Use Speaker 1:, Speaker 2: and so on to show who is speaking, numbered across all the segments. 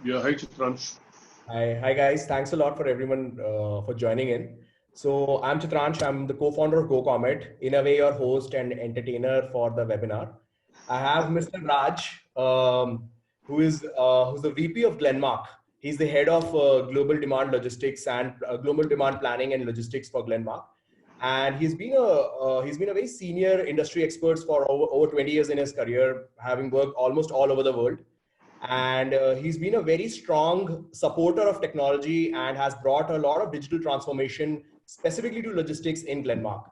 Speaker 1: Yeah, hi Chitransh.
Speaker 2: Hi guys. Thanks a lot for everyone for joining in. So I'm Chitransh. I'm the co-founder of GoComet, in a way your host and entertainer for the webinar. I have Mr. Raj, who's the VP of Glenmark. He's the head of global demand logistics and global demand planning and logistics for Glenmark. And he's been a very senior industry expert for over 20 years in his career, having worked almost all over the world. And he's been a very strong supporter of technology and has brought a lot of digital transformation specifically to logistics in Glenmark.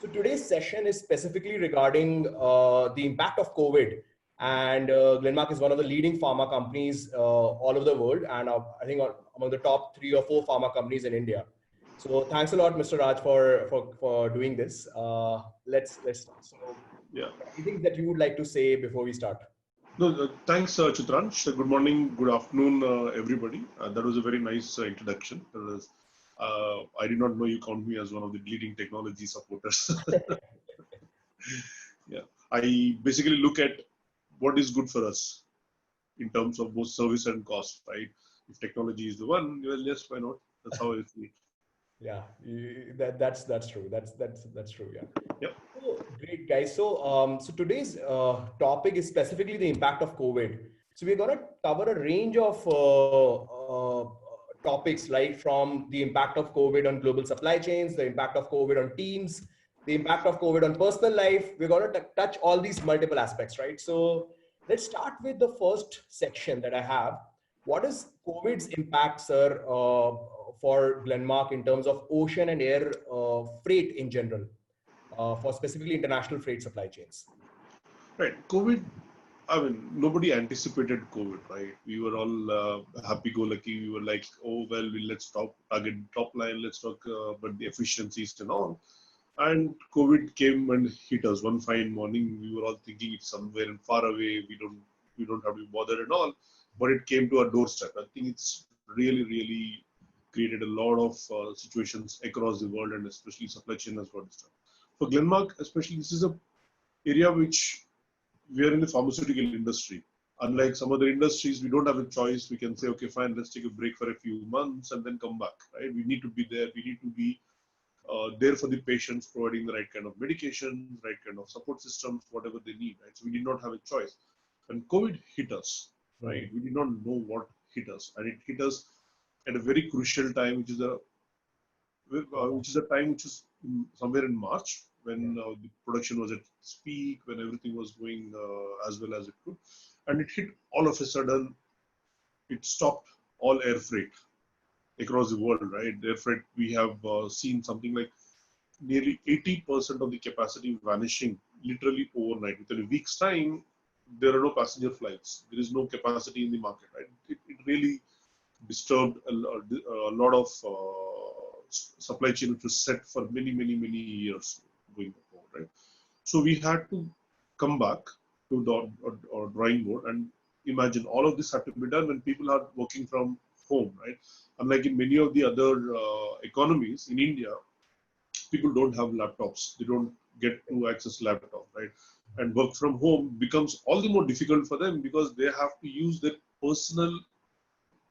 Speaker 2: So today's session is specifically regarding the impact of COVID. And Glenmark is one of the leading pharma companies all over the world, and I think among the top 3 or 4 pharma companies in India. So thanks a lot, Mr. Raj, for doing this. Let's start. So,
Speaker 1: Yeah.
Speaker 2: anything that you would like to say before we start?
Speaker 1: No, thanks, Chitransh. Good morning, good afternoon, everybody. That was a very nice introduction. I did not know you count me as one of the leading technology supporters. Yeah, I basically look at what is good for us in terms of both service and cost, right? If technology is the one, well, yes, why not? That's how I see it.
Speaker 2: Yeah, that's true. That's true. Yeah.
Speaker 1: Yep.
Speaker 2: So, great, guys. So today's topic is specifically the impact of COVID. So we're going to cover a range of topics, like from the impact of COVID on global supply chains, the impact of COVID on teams, the impact of COVID on personal life. We're going to touch all these multiple aspects, right? So let's start with the first section that I have. What is COVID's impact, sir, for Glenmark in terms of ocean and air freight in general, for specifically international freight supply chains?
Speaker 1: Right. COVID, I mean, nobody anticipated COVID, right? We were all happy-go-lucky. We were like, oh, well, let's target top line, let's talk about the efficiencies and all. And COVID came and hit us one fine morning. We were all thinking it's somewhere and far away. We don't have to be bothered at all. But it came to our doorstep. I think it's really created a lot of situations across the world, and especially supply chain has got disturbed. For Glenmark, especially, this is a area which we are in the pharmaceutical industry. Unlike some other industries, we don't have a choice. We can say, okay, fine, let's take a break for a few months and then come back, right? We need to be there. We need to be there for the patients, providing the right kind of medication, right kind of support systems, whatever they need, right? So we did not have a choice. And COVID hit us, right? We did not know what hit us. And it hit us at a very crucial time, which is a time which is somewhere in March, when the production was at its peak, when everything was going as well as it could. And it hit all of a sudden, it stopped all air freight across the world, right? Air freight, we have seen something like nearly 80% of the capacity vanishing literally overnight. Within a week's time, there are no passenger flights. There is no capacity in the market, right? It really disturbed a lot of supply chain, which was set for many years going forward, right? So we had to come back to the drawing board and imagine all of this had to be done when people are working from home, right? Unlike in many of the other economies in India, people don't have laptops. They don't get to access laptop, right? And work from home becomes all the more difficult for them because they have to use their personal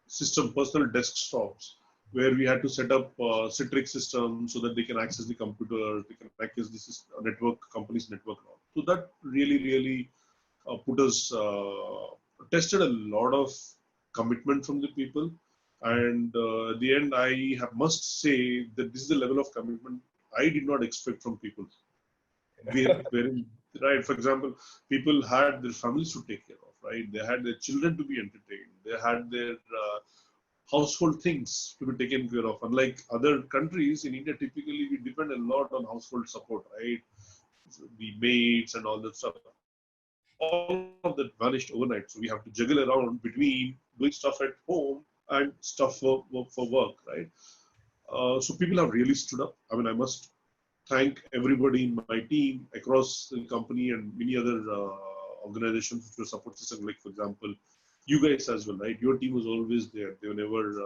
Speaker 1: system, personal desktops, where we had to set up Citrix systems so that they can access the computer, they can access this network, company's network. So that really put us, tested a lot of commitment from the people. And at the end, I must say that this is the level of commitment I did not expect from people. Right, for example, people had their families to take care of, right? They had their children to be entertained. They had their household things to be taken care of. Unlike other countries, in India, typically we depend a lot on household support, right? The maids and all that stuff. All of that vanished overnight. So we have to juggle around between doing stuff at home and stuff for work, right? So people have really stood up. I mean, I must thank everybody in my team across the company and many other organizations which were support system. Like, for example, you guys as well, right? Your team was always there. They were never.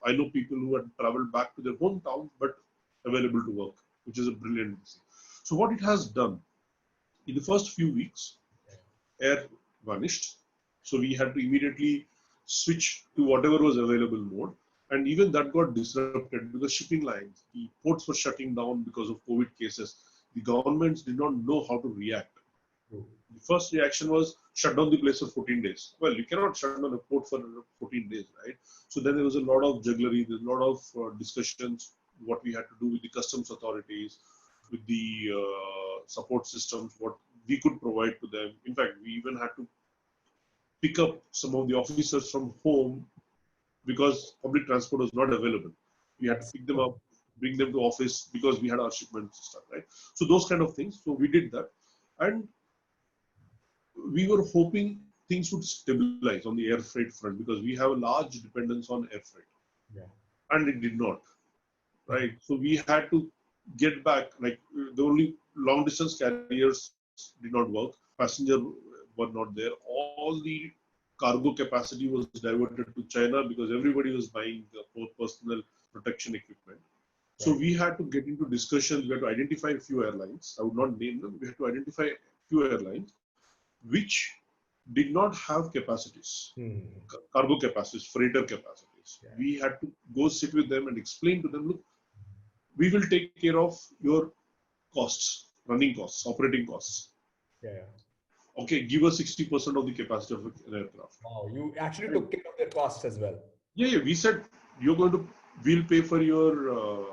Speaker 1: I know people who had traveled back to their hometown but available to work, which is a brilliant thing. So what it has done in the first few weeks, air vanished. So we had to immediately switch to whatever was available mode. And even that got disrupted because shipping lines, the ports were shutting down because of COVID cases. The governments did not know how to react. The first reaction was shut down the place for 14 days. Well, you cannot shut down a port for 14 days, right? So then there was a lot of jugglery, there's a lot of discussions, what we had to do with the customs authorities, with the support systems, what we could provide to them. In fact, we even had to pick up some of the officers from home because public transport was not available. We had to pick them up, bring them to office because we had our shipments stuff, right? So those kind of things. So we did that. And we were hoping things would stabilize on the air freight front because we have a large dependence on air freight.
Speaker 2: Yeah.
Speaker 1: And it did not, right? So we had to get back, like the only long distance carriers did not work. Passenger were not there. All the cargo capacity was diverted to China because everybody was buying personal protection equipment. So we had to get into discussions. We had to identify a few airlines. I would not name them. We had to identify a few airlines which did not have capacities, cargo capacities, freighter capacities. Yeah. We had to go sit with them and explain to them, look, we will take care of your costs, running costs, operating costs.
Speaker 2: Yeah.
Speaker 1: Okay, give us 60% of the capacity of an aircraft.
Speaker 2: Wow, you actually took care of their costs as well.
Speaker 1: Yeah. We said, we'll pay for your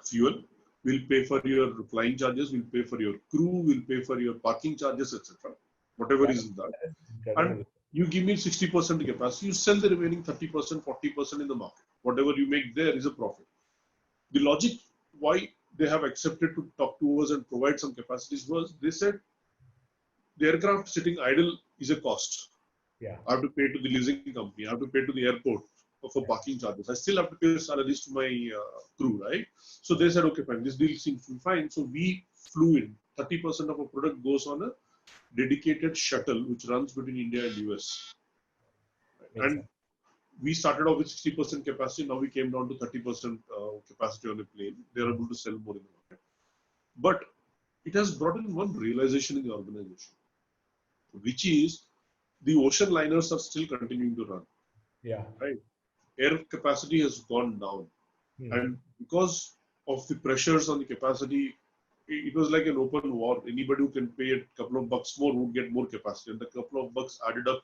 Speaker 1: fuel, we'll pay for your flying charges, we'll pay for your crew, we'll pay for your parking charges, etc. Whatever is in that. And you give me 60% capacity, you sell the remaining 30%, 40% in the market. Whatever you make there is a profit. The logic why they have accepted to talk to us and provide some capacities was, they said, the aircraft sitting idle is a cost.
Speaker 2: Yeah.
Speaker 1: I have to pay to the leasing company, I have to pay to the airport for parking charges. I still have to pay salaries to my crew, right? So they said, okay, fine, this deal seems to be fine. So we flew in. 30% of a product goes on a dedicated shuttle which runs between India and US. And we started off with 60% capacity. Now we came down to 30% capacity on a plane. They are able to sell more in the market. But it has brought in one realization in the organization, which is the ocean liners are still continuing to run.
Speaker 2: Yeah.
Speaker 1: Right. Air capacity has gone down. And because of the pressures on the capacity, it was like an open war. Anybody who can pay a couple of bucks more would get more capacity. And the couple of bucks added up,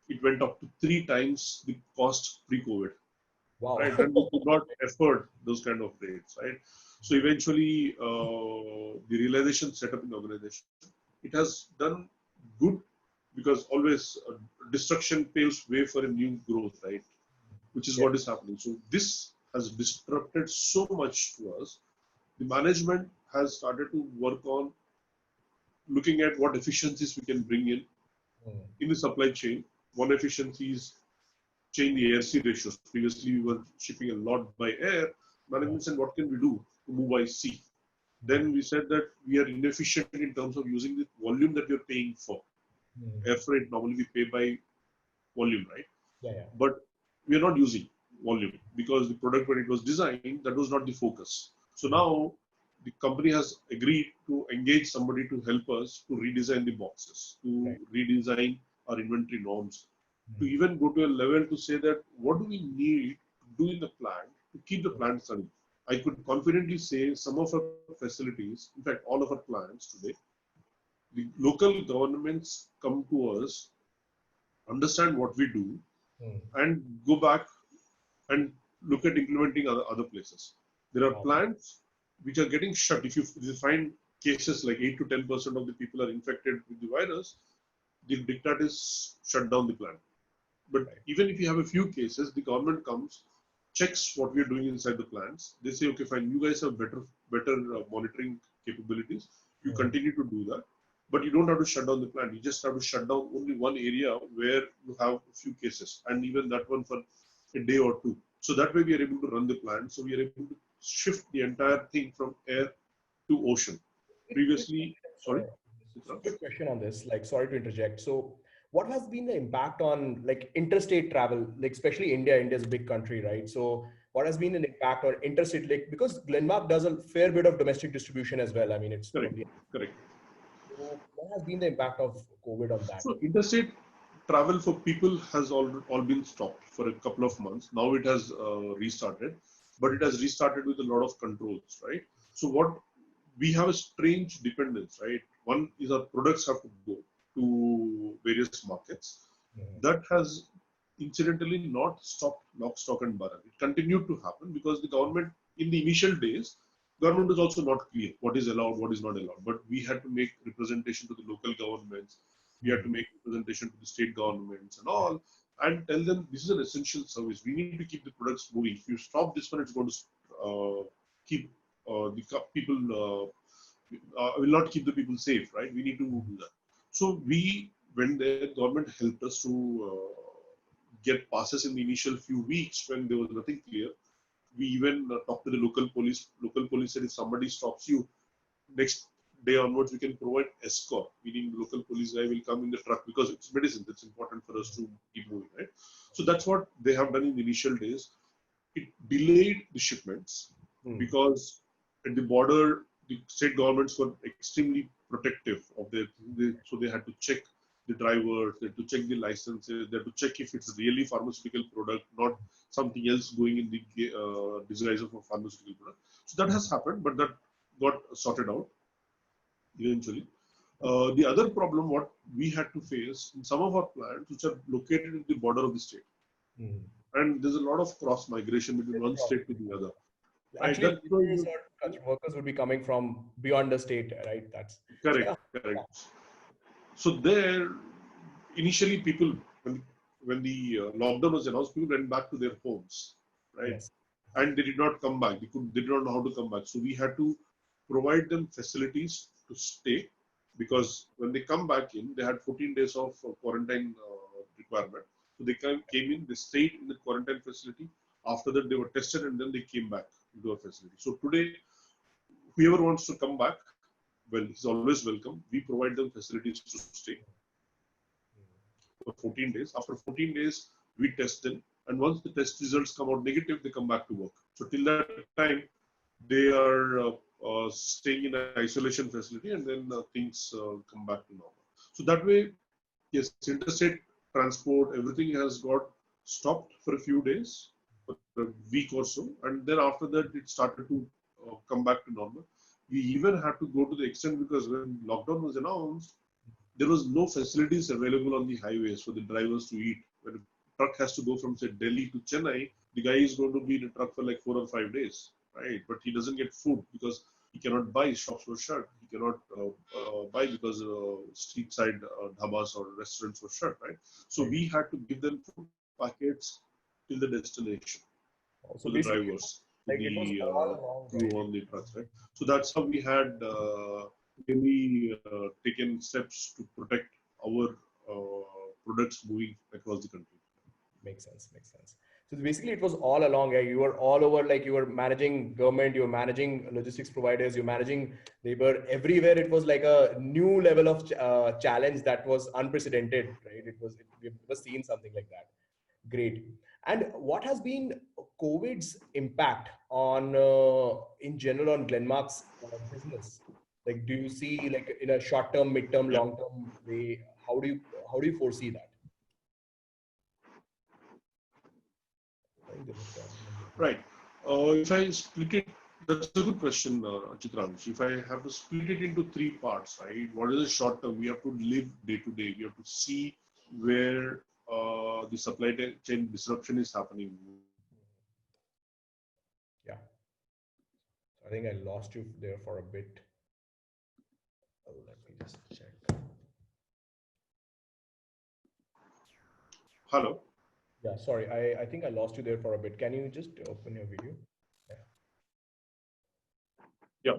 Speaker 1: it went up to 3 times the cost pre-COVID.
Speaker 2: Wow.
Speaker 1: Right? And we could not afford those kind of rates. Right? So eventually, the realization set up in the organization, it has done good because always destruction paves way for a new growth, right? Which is what is happening. So this has disrupted so much to us. The management has started to work on looking at what efficiencies we can bring in the supply chain. One efficiency is change the air-sea ratios. Previously, we were shipping a lot by air. Management said, what can we do to move by sea? Then we said that we are inefficient in terms of using the volume that you're paying for. Air freight, normally we pay by volume, right?
Speaker 2: Yeah.
Speaker 1: But we are not using volume because the product, when it was designed, that was not the focus. So now the company has agreed to engage somebody to help us to redesign the boxes, to redesign our inventory norms, to even go to a level to say that what do we need to do in the plant to keep the plant running. I could confidently say some of our facilities, in fact, all of our plants today, the local governments come to us, understand what we do, and go back and look at implementing other places. There are plants which are getting shut. If you find cases like 8 to 10% of the people are infected with the virus, the diktat is shut down the plant. But even if you have a few cases, the government comes, checks what we are doing inside the plants. They say, okay, fine, you guys have better monitoring capabilities. You continue to do that. But you don't have to shut down the plant. You just have to shut down only one area where you have a few cases, and even that one for a day or two. So that way we are able to run the plant. So we are able to shift the entire thing from air to ocean. Previously, sorry?
Speaker 2: Quick question on this, like, sorry to interject. So what has been the impact on like interstate travel, like especially India? India is a big country, right? So what has been an impact on interstate, like, because Glenmark does a fair bit of domestic distribution as well. I mean, it's
Speaker 1: correct.
Speaker 2: So what has been the impact of COVID on that?
Speaker 1: So interstate travel for people has all been stopped for a couple of months. Now it has restarted, but it has restarted with a lot of controls, right? So what we have a strange dependence, right? One is our products have to go to various markets. That has incidentally not stopped lock, stock and barrel. It continued to happen because the government, in the initial days, government was also not clear what is allowed, what is not allowed. But we had to make representation to the local governments. We had to make representation to the state governments and all, and tell them this is an essential service. We need to keep the products moving. If you stop this one, it's going to keep the people will not keep the people safe, right? We need to do that. So we, when the government helped us to get passes in the initial few weeks when there was nothing clear, we even talked to the local police. Local police said if somebody stops you, next day onwards we can provide escort, meaning the local police guy will come in the truck because it's medicine. That's important for us to keep moving, right? So that's what they have done in the initial days. It delayed the shipments because at the border, the state governments were extremely protective of so they had to check the drivers, they had to check the licenses, they had to check if it's really pharmaceutical product, not something else going in the disguise of a pharmaceutical product. So that has happened, but that got sorted out eventually. The other problem, what we had to face in some of our plants, which are located in the border of the state, and there's a lot of cross migration between one state to the other.
Speaker 2: Actually, workers would be coming from beyond the state, right? That's
Speaker 1: correct. So there, initially people, when the lockdown was announced, people went back to their homes, right? Yes. And they did not come back. They did not know how to come back. So we had to provide them facilities to stay, because when they come back in, they had 14 days of quarantine requirement. So they came in, they stayed in the quarantine facility. After that, they were tested and then they came back into our facility. So today, whoever wants to come back, well, he's always welcome. We provide them facilities to stay for 14 days. After 14 days, we test them. And once the test results come out negative, they come back to work. So till that time, they are staying in an isolation facility, and then things come back to normal. So that way, yes, interstate transport, everything has got stopped for a few days, for a week or so. And then after that, it started to come back to normal. We even had to go to the extent, because when lockdown was announced, there was no facilities available on the highways for the drivers to eat. When a truck has to go from, say, Delhi to Chennai, the guy is going to be in a truck for like 4 or 5 days, right? But he doesn't get food because he cannot buy, shops were shut. He cannot buy because street side dhabas or restaurants were shut, right? So we had to give them food packets till the destination to the drivers, to the crew on the trucks, right? So that's how we had really taken steps to protect our products moving across the country.
Speaker 2: Makes sense. So basically, it was all along. You were all over. Like, you were managing government, you were managing logistics providers, you're managing labor. Everywhere, it was like a new level of challenge that was unprecedented, right? We've never seen something like that. Great. And what has been COVID's impact on, in general, on Glenmark's business? Like, do you see, like, in a short-term, mid-term, long-term way? How do you foresee that?
Speaker 1: Right. If I split it, that's a good question, Chitransh. If I have to split it into 3 parts, right? What is the short term? We have to live day to day. We have to see where the supply chain disruption is happening.
Speaker 2: Yeah. I think I lost you there for a bit. Let me just check.
Speaker 1: Hello.
Speaker 2: Yeah, sorry. I think I lost you there for a bit. Can you just open your video?
Speaker 1: Yeah.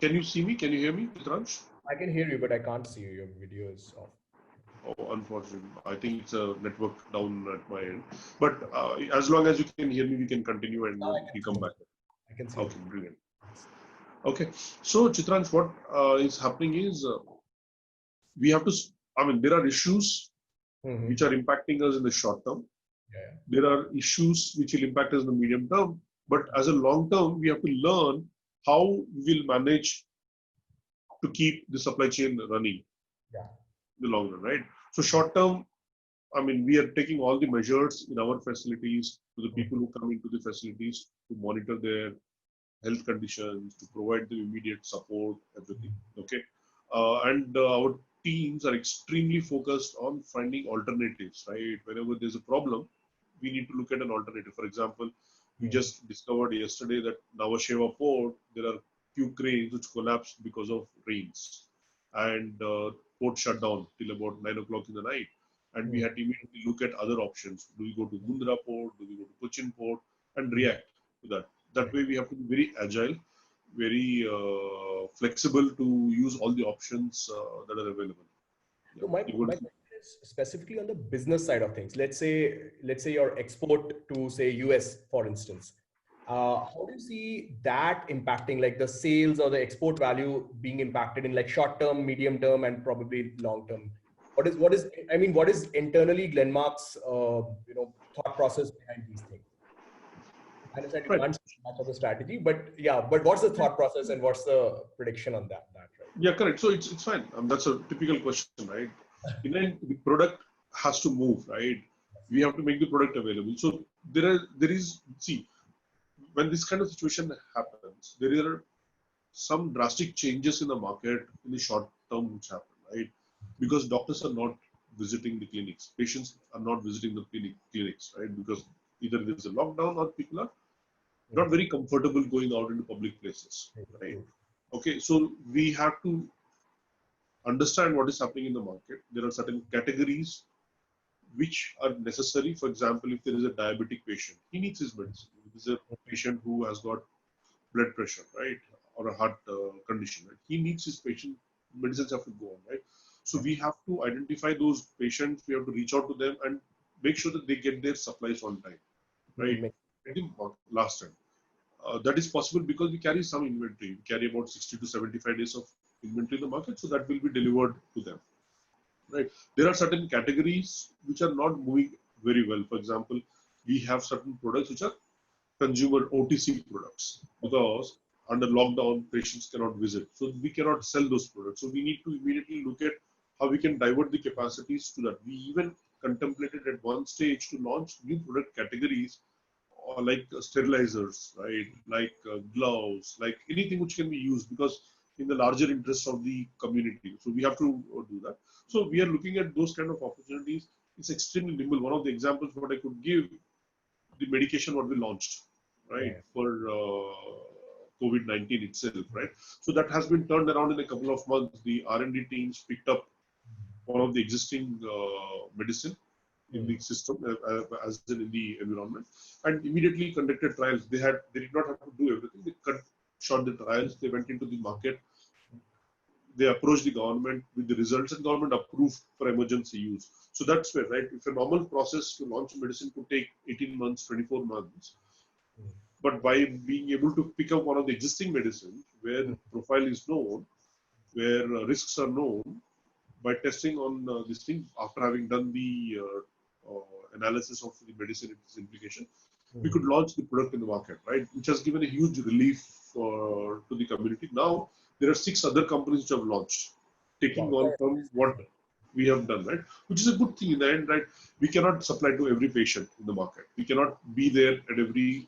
Speaker 1: Can you see me? Can you hear me, Chitransh?
Speaker 2: I can hear you, but I can't see you. Your video is off.
Speaker 1: Oh, unfortunately. I think it's a network down at my end. But as long as you can hear me, we can continue and we come back.
Speaker 2: I can see.
Speaker 1: Okay, brilliant. Okay. So, Chitransh, what is happening is we have to, there are issues which are impacting us in the short term. There are issues which will impact us in the medium term. But as a long term, we have to learn how we will manage to keep the supply chain running in the long run, right? So short term, I mean, we are taking all the measures in our facilities to the people who come into the facilities to monitor their health conditions, to provide the immediate support, everything. Okay. And our teams are extremely focused on finding alternatives, right? Whenever there's a problem, we need to look at an alternative. For example, we just discovered yesterday that Navasheva port, there are few cranes which collapsed because of rains. And port shut down till about 9 o'clock in the night. And we had to immediately look at other options. Do we go to Mundra port? Do we go to Cochin port? And react to that. That way we have to be very agile, very flexible to use all the options that are available.
Speaker 2: So my question is specifically on the business side of things. Let's say your export to say US, for instance. How do you see that impacting, like the sales or the export value being impacted in like short term, medium term, and probably long term? What is internally Glenmark's thought process behind these things? I understand you
Speaker 1: Right.
Speaker 2: can't say much of the strategy, but yeah, but what's the thought process and what's the prediction on that, right?
Speaker 1: Yeah, correct. So it's fine. That's a typical question, right? In the end, the product has to move, right? We have to make the product available. So see, when this kind of situation happens, there are some drastic changes in the market in the short term which happen, right? Because doctors are not visiting the clinics, patients are not visiting the clinics, right? Because either there's a lockdown or people are not very comfortable going out into public places, right? Okay, so we have to understand what is happening in the market. There are certain categories which are necessary. For example, if there is a diabetic patient, he needs his medicine. If there is a patient who has got blood pressure, right, or a heart condition, right, he needs his patient medicines have to go on, right. So we have to identify those patients. We have to reach out to them and make sure that they get their supplies on time, right. At the last time. That is possible because we carry some inventory. We carry about 60 to 75 days of inventory in the market, so that will be delivered to them. Right. There are certain categories which are not moving very well. For example, we have certain products which are consumer OTC products because under lockdown, patients cannot visit. So we cannot sell those products. So we need to immediately look at how we can divert the capacities to that. We even contemplated at one stage to launch new product categories like sterilizers, right? Like gloves, like anything which can be used because in the larger interest of the community. So we have to do that. So we are looking at those kind of opportunities. It's extremely nimble. One of the examples what I could give, the medication what we launched, right, for COVID-19 itself, right? So that has been turned around in a couple of months. The R&D teams picked up one of the existing medicine in the system as in the environment and immediately conducted trials. They did not have to do everything. They cut short the trials. They went into the market. They approached the government with the results and government approved for emergency use. So that's where, right, if a normal process to launch medicine could take 18 months, 24 months, but by being able to pick up one of the existing medicines where the profile is known, where risks are known, by testing on this thing after having done the analysis of the medicine and its implication, we could launch the product in the market, right? Which has given a huge relief to the community. Now, there are 6 other companies which have launched, taking on from what we have done, right? Which is a good thing in the end, right? We cannot supply to every patient in the market. We cannot be there at every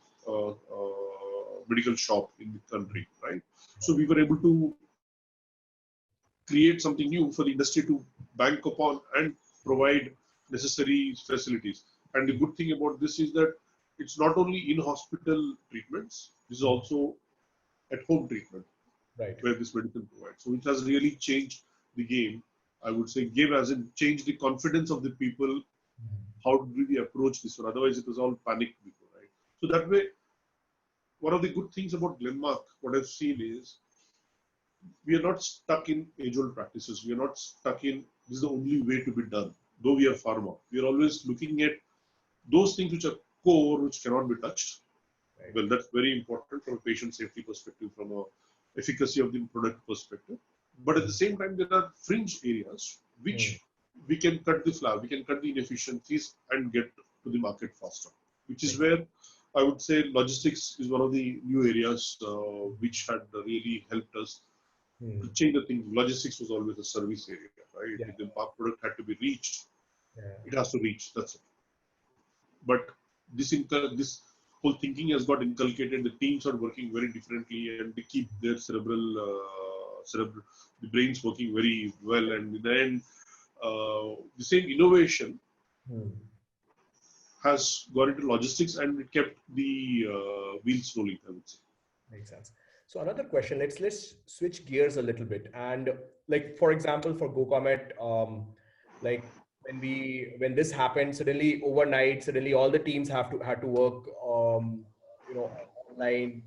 Speaker 1: medical shop in the country, right? So we were able to create something new for the industry to bank upon and provide necessary facilities. And the good thing about this is that it's not only in-hospital treatments, this is also at-home treatment, right, where this medicine provides. So it has really changed the game. I would say game as in changed the confidence of the people. How do we approach this one? Otherwise, it was all panic before, right? So that way, one of the good things about Glenmark, what I've seen is, we are not stuck in age-old practices. We are not stuck in this is the only way to be done. Though we are pharma, we are always looking at those things which are core, which cannot be touched. Right. Well, that's very important from a patient safety perspective, from a efficacy of the product perspective. But at the same time, there are fringe areas which we can cut the flour, we can cut the inefficiencies and get to the market faster. Which is where I would say logistics is one of the new areas which had really helped us to change the thing. Logistics was always a service area, right? The product had to be reached It has to reach. That's it. But this whole thinking has got inculcated. The teams are working very differently, and they keep their the brains working very well. And in the end, the same innovation has got into logistics, and it kept the wheels rolling, I would say.
Speaker 2: Makes sense. So another question, let's switch gears a little bit. And like, for example, for GoComet, like when this happened, suddenly overnight, suddenly all the teams had to work, online,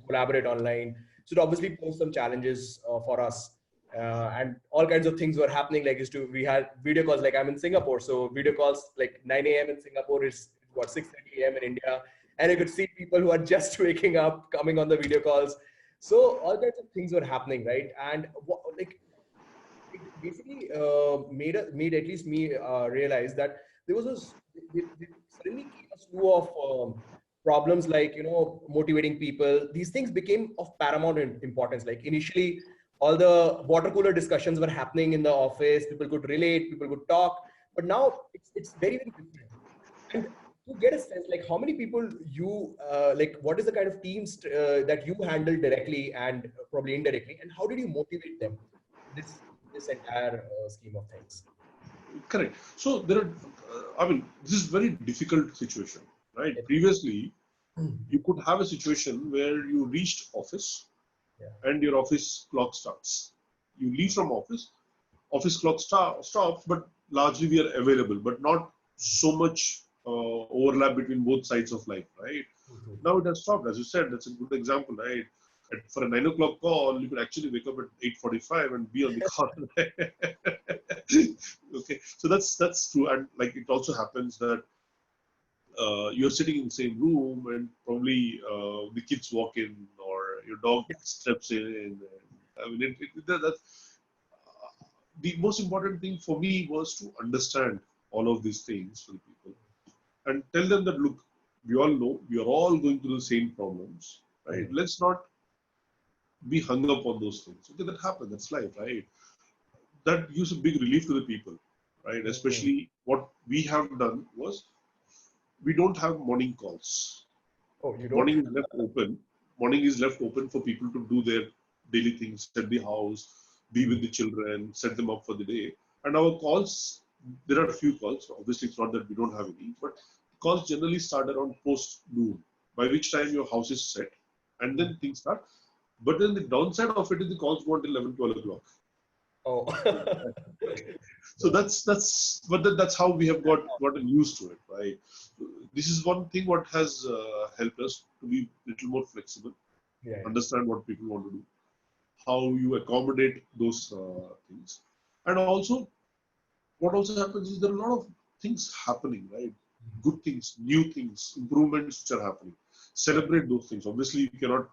Speaker 2: collaborate online. So it obviously posed some challenges for us. And all kinds of things were happening. Like we had video calls, like I'm in Singapore. So video calls like 9 a.m. in Singapore is what 6:30 a.m. in India. And you could see people who are just waking up coming on the video calls. So all kinds of things were happening, right? And like it basically made at least me realize that there was they suddenly came a slew of problems, like motivating people. These things became of paramount importance. Like initially, all the water cooler discussions were happening in the office. People could relate, people could talk, but now it's very very different. And to get a sense, like how many people you like, what is the kind of teams that you handle directly and probably indirectly, and how did you motivate them? This entire scheme of things.
Speaker 1: Correct. So there are, this is very difficult situation, right? Previously, you could have a situation where you reached office and your office clock starts. You leave from office clock stops, but largely we are available, but not so much overlap between both sides of life, right? Now it has stopped, as you said. That's a good example, right? For a 9 o'clock call, you could actually wake up at 8:45 and be on the call. Okay, so that's true, and like it also happens that you're sitting in the same room and probably the kids walk in or your dog steps in. And, I mean, that's the most important thing for me was to understand all of these things for the people and tell them that look, we all know we are all going through the same problems, right? Let's not be hung up on those things. Okay, that happens. That's life, right? That gives a big relief to the people, right? Especially what we have done was we don't have morning calls.
Speaker 2: Oh, you don't?
Speaker 1: Morning is left open. Morning is left open for people to do their daily things, set the house, be with the children, set them up for the day. And our calls, there are a few calls. Obviously, it's not that we don't have any, but calls generally start around post noon, by which time your house is set, and then things start. But then the downside of it is the calls go until 11, 12 o'clock.
Speaker 2: Oh.
Speaker 1: So that's how we have gotten used to it, right? This is one thing what has helped us to be a little more flexible, understand what people want to do, how you accommodate those things, and also what also happens is there are a lot of things happening, right? Good things, new things, improvements which are happening. Celebrate those things. Obviously, you cannot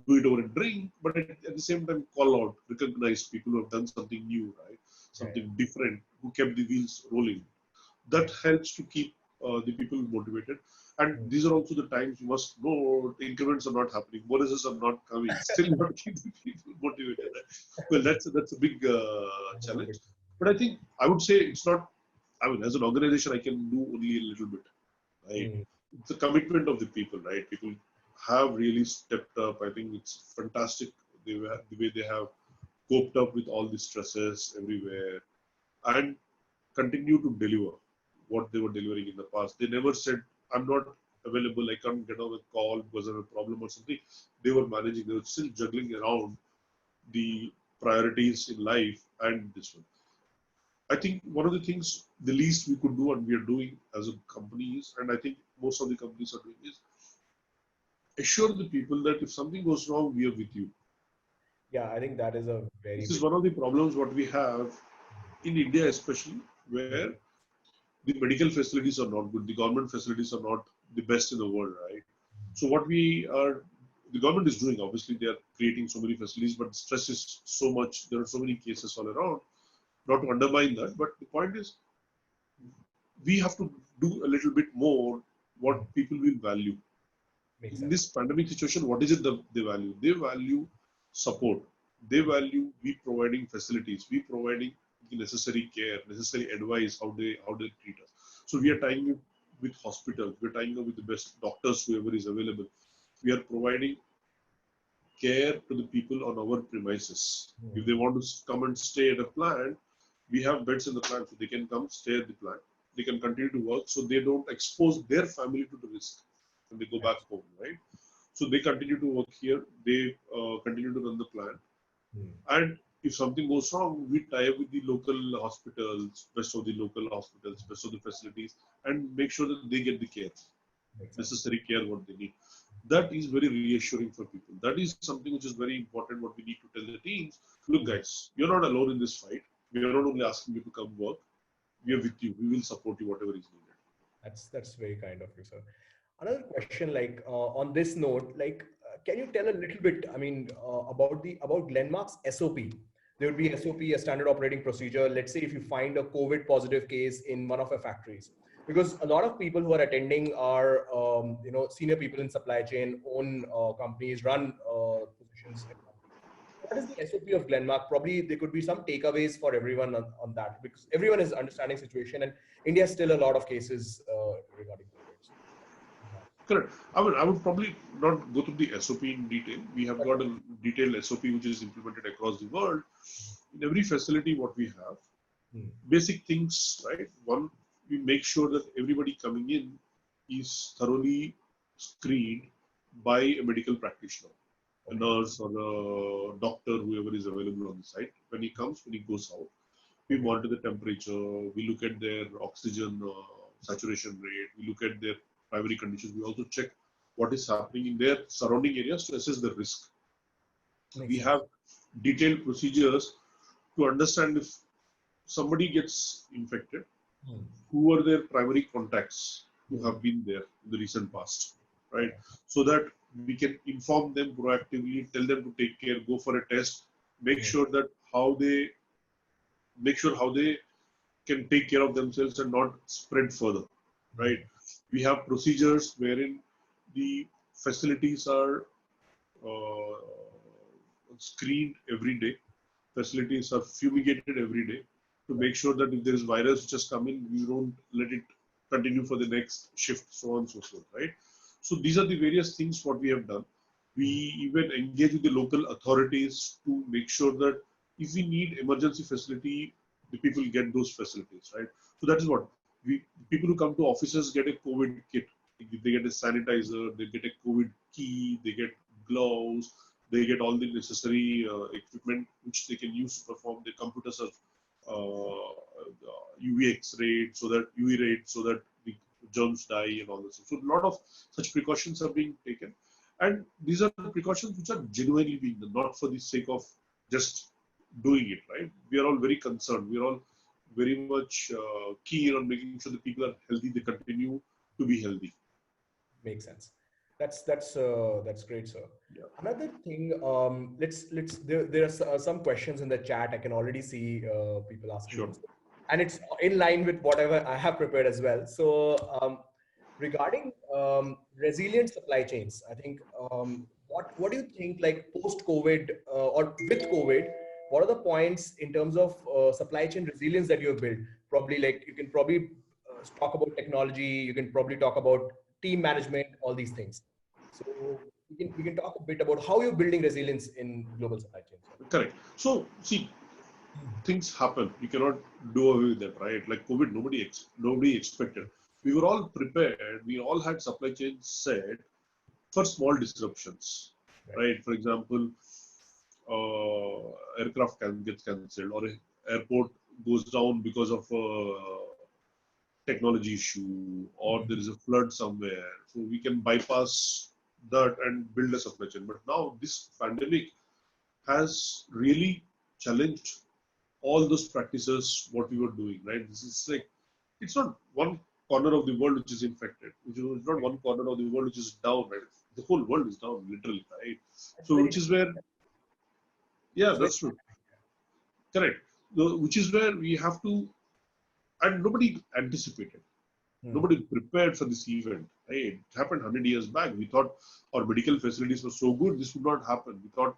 Speaker 1: do it over a drink, but at the same time, call out, recognize people who have done something new, right? Something different, who kept the wheels rolling. That helps to keep the people motivated. And these are also the times you must know increments are not happening, bonuses are not coming, still not keep the people motivated. Well, that's a big challenge. But I think I would say it's not. I mean, as an organization, I can do only a little bit. Right? It's a commitment of the people, right? People have really stepped up. I think it's fantastic the way they have coped up with all the stresses everywhere and continue to deliver what they were delivering in the past. They never said, I'm not available, I can't get on a call because of a problem or something. They were managing, they were still juggling around the priorities in life and this one. I think one of the things, the least we could do and we are doing as a company is, and I think most of the companies are doing, is assure the people that if something goes wrong, we are with you.
Speaker 2: Yeah, I think that is a very.
Speaker 1: This is one of the problems what we have in India, especially where the medical facilities are not good, the government facilities are not the best in the world, right? So what the government is doing, obviously they are creating so many facilities, but the stress is so much, there are so many cases all around, not to undermine that, but the point is, we have to do a little bit more what people will value. In this pandemic situation, what is it that they value? They value support. They value we providing facilities, we providing the necessary care, necessary advice, how they treat us. So we are tying up with hospitals, we are tying up with the best doctors, whoever is available. We are providing care to the people on our premises. If they want to come and stay at a plant, we have beds in the plant, so they can come stay at the plant. They can continue to work, so they don't expose their family to the risk when they go back home, right? So they continue to work here. They continue to run the plant. And if something goes wrong, we tie up with the local hospitals, best of the local hospitals, best of the facilities, and make sure that they get the care, necessary care what they need. That is very reassuring for people. That is something which is very important. What we need to tell the teams: look, guys, you're not alone in this fight. We are not only asking you to come work. We are with you. We will support you whatever is needed.
Speaker 2: That's very kind of you, sir. Another question, like on this note, like can you tell a little bit? I mean, about Glenmark's SOP. There would be SOP, a standard operating procedure. Let's say if you find a COVID positive case in one of our factories, because a lot of people who are attending are senior people in supply chain, own companies, run positions. What is the SOP of Glenmark? Probably there could be some takeaways for everyone on that, because everyone is understanding situation, and India has still a lot of cases regarding COVID.
Speaker 1: Correct. I would probably not go through the SOP in detail. We have got a detailed SOP which is implemented across the world. In every facility, what we have, basic things, right? One, we make sure that everybody coming in is thoroughly screened by a medical practitioner, a nurse or a doctor, whoever is available on the site. When he comes, when he goes out, we monitor the temperature, we look at their oxygen saturation rate, we look at their primary conditions. We also check what is happening in their surrounding areas to assess the risk. We have detailed procedures to understand if somebody gets infected, who are their primary contacts who have been there in the recent past, right? So that we can inform them proactively, tell them to take care, go for a test, make sure how they can take care of themselves and not spread further, right? We have procedures wherein the facilities are screened every day. Facilities are fumigated every day to make sure that if there is virus which has come in, we don't let it continue for the next shift, so on and so forth, right? So these are the various things what we have done. We even engage with the local authorities to make sure that if we need emergency facility, the people get those facilities, right? So that is what people who come to offices get a COVID kit. They get a sanitizer, they get a COVID key, they get gloves, they get all the necessary equipment which they can use to perform. Their computers are UV X-ray, so that the germs die and all this. So a lot of such precautions are being taken, and these are precautions which are genuinely being done, not for the sake of just doing it, right? We are all very concerned. We are all very much keen on making sure that people are healthy. They continue to be healthy.
Speaker 2: Makes sense. That's great, sir.
Speaker 1: Yeah.
Speaker 2: Another thing, there are some questions in the chat. I can already see people asking.
Speaker 1: Sure.
Speaker 2: And it's in line with whatever I have prepared as well. So regarding resilient supply chains, I think what do you think, like post-COVID or with COVID, what are the points in terms of supply chain resilience that you have built? Probably like you can probably talk about technology, you can probably talk about team management, all these things. So we can talk a bit about how you're building resilience in global supply chains.
Speaker 1: Correct. So see, things happen. You cannot do away with that, right? Like COVID, nobody expected. We were all prepared. We all had supply chains set for small disruptions, right? For example, aircraft gets cancelled, or an airport goes down because of technology issue, or there is a flood somewhere. So we can bypass that and build a supply chain. But now this pandemic has really challenged all those practices, what we were doing, right? This is like, it's not one corner of the world which is infected. It's not one corner of the world which is down, right? The whole world is down, literally, right? So which is where, yeah, that's true. Correct. Which is where we have to, and nobody anticipated. Nobody prepared for this event. Right? It happened 100 years back. We thought our medical facilities were so good, this would not happen. We thought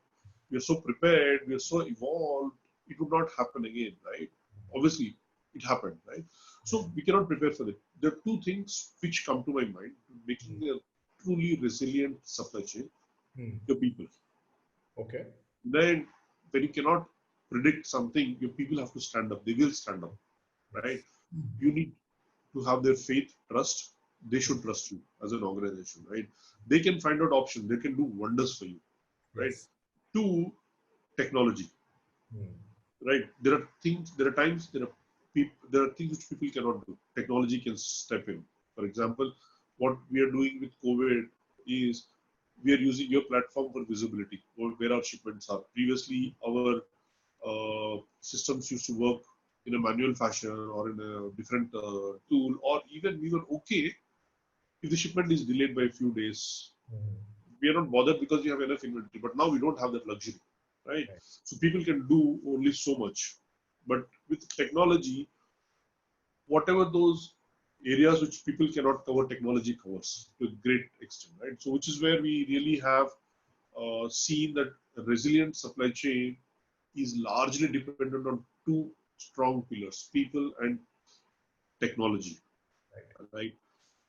Speaker 1: we are so prepared, we are so evolved, it would not happen again, right? Obviously, it happened, right? So we cannot prepare for it. there are two things which come to my mind: making a truly resilient supply chain. Your people.
Speaker 2: Okay.
Speaker 1: Then, when you cannot predict something, your people have to stand up. They will stand up, right? You need to have their faith, trust. They should trust you as an organization, right? They can find out options. They can do wonders for you, right?
Speaker 2: Yes.
Speaker 1: Two, technology, right? There are things. There are times. There are things which people cannot do. Technology can step in. For example, what we are doing with COVID is we are using your platform for visibility or where our shipments are. Previously, our systems used to work in a manual fashion or in a different tool, or even we were okay if the shipment is delayed by a few days. We are not bothered because we have enough inventory. But now we don't have that luxury, right? So people can do only so much. But with technology, whatever those areas which people cannot cover, technology covers to a great extent, right? So which is where we really have seen that a resilient supply chain is largely dependent on two strong pillars: people and technology, right?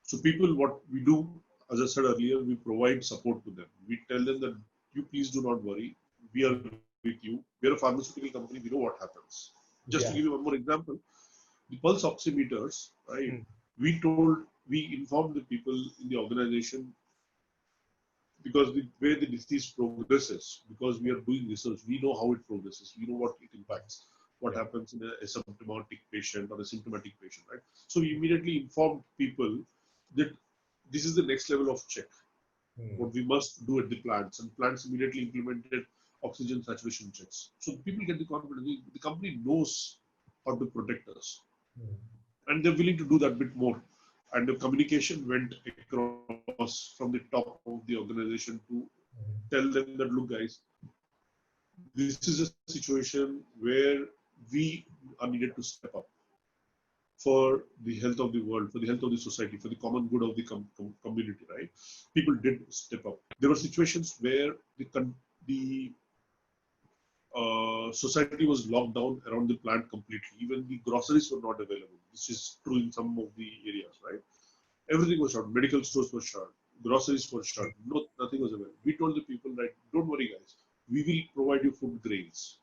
Speaker 1: So people, what we do, as I said earlier, we provide support to them. We tell them that you please do not worry. We are with you. We are a pharmaceutical company. We know what happens. Just to give you one more example, the pulse oximeters, right? We informed the people in the organization, because the way the disease progresses, because we are doing research, we know how it progresses, we know what it impacts, what happens in a asymptomatic patient or a symptomatic patient, right? So we immediately informed people that this is the next level of check, what we must do at the plants, and plants immediately implemented oxygen saturation checks. So people get the confidence. The company knows how to protect us, and they're willing to do that bit more. And the communication went across from the top of the organization to tell them that, look, guys, this is a situation where we are needed to step up for the health of the world, for the health of the society, for the common good of the community, right? People did step up. There were situations where the society was locked down around the plant completely. Even the groceries were not available. This is true in some of the areas, right? Everything was shut. Medical stores were shut. Groceries were shut. Nothing was available. We told the people, right, don't worry, guys. We will provide you food grains.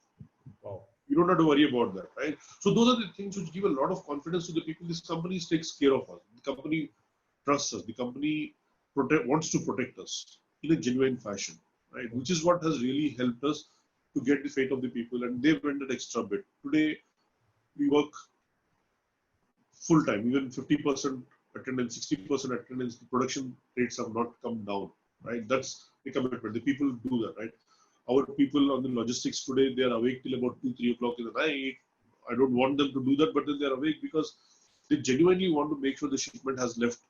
Speaker 2: Wow.
Speaker 1: You don't have to worry about that, right? So those are the things which give a lot of confidence to the people. This company takes care of us. The company trusts us. The company wants to protect us in a genuine fashion, right? Which is what has really helped us to get the faith of the people, and they went that extra bit. Today, we work full time, even 50% attendance, 60% attendance. The production rates have not come down, right? That's the commitment. The people do that, right? Our people on the logistics today, they are awake till about 2, 3 o'clock in the night. I don't want them to do that, but then they're awake because they genuinely want to make sure the shipment has left.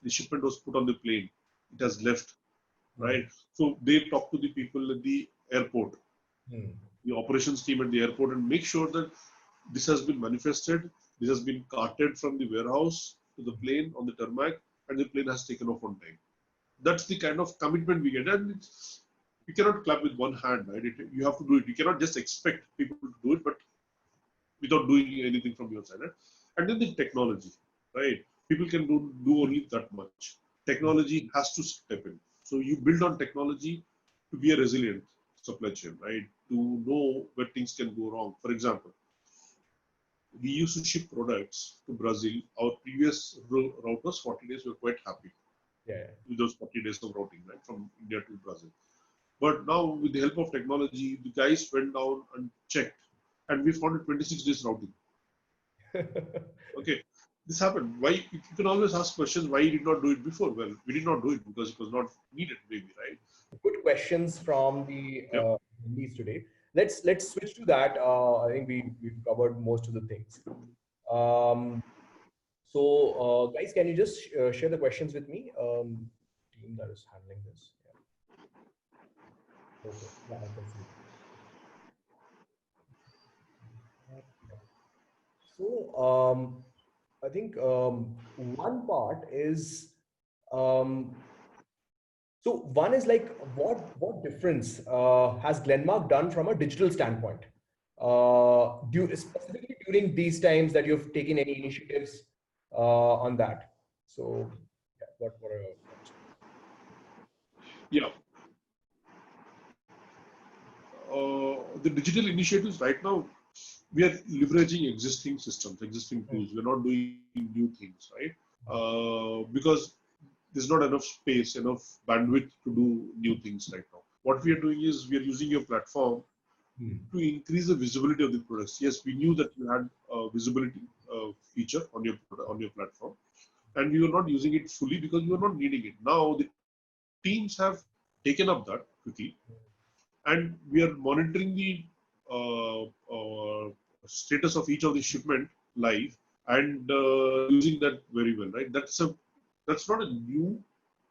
Speaker 1: The shipment was put on the plane. It has left, right? So they talk to the people at the airport, the operations team at the airport, and make sure that this has been manifested. This has been carted from the warehouse to the plane on the tarmac, and the plane has taken off on time. That's the kind of commitment we get, and you cannot clap with one hand, right? You have to do it. You cannot just expect people to do it, but without doing anything from your side. Right? And then the technology, right? People can do only that much. Technology has to step in. So you build on technology to be a resilient supply chain, right? To know where things can go wrong. For example, we used to ship products to Brazil. Our previous route was 40 days. We were quite happy with those 40 days of routing, right, from India to Brazil. But now, with the help of technology, the guys went down and checked, and we found a 26 days routing. Okay, this happened. Why? You can always ask questions. Why you did not do it before? Well, we did not do it because it was not needed, maybe, right?
Speaker 2: Good questions from the attendees today. Let's switch to that. I think we've covered most of the things. So guys, can you just share the questions with me? Team that is handling this. Yeah. Okay. Yeah, I can see. So I think one part is so one is like what difference has Glenmark done from a digital standpoint? Specifically during these times that you've taken any initiatives on that? So, yeah, what are your thoughts?
Speaker 1: Yeah. The digital initiatives right now, we are leveraging existing systems, existing tools. We're not doing new things, right? Because there's not enough space, enough bandwidth to do new things right now. What we are doing is we are using your platform to increase the visibility of the products. Yes, we knew that you had a visibility feature on your platform, and we were not using it fully because we were not needing it. Now the teams have taken up that quickly, and we are monitoring the uh, uh, status of each of the shipment live and using that very well. Right? That's not a new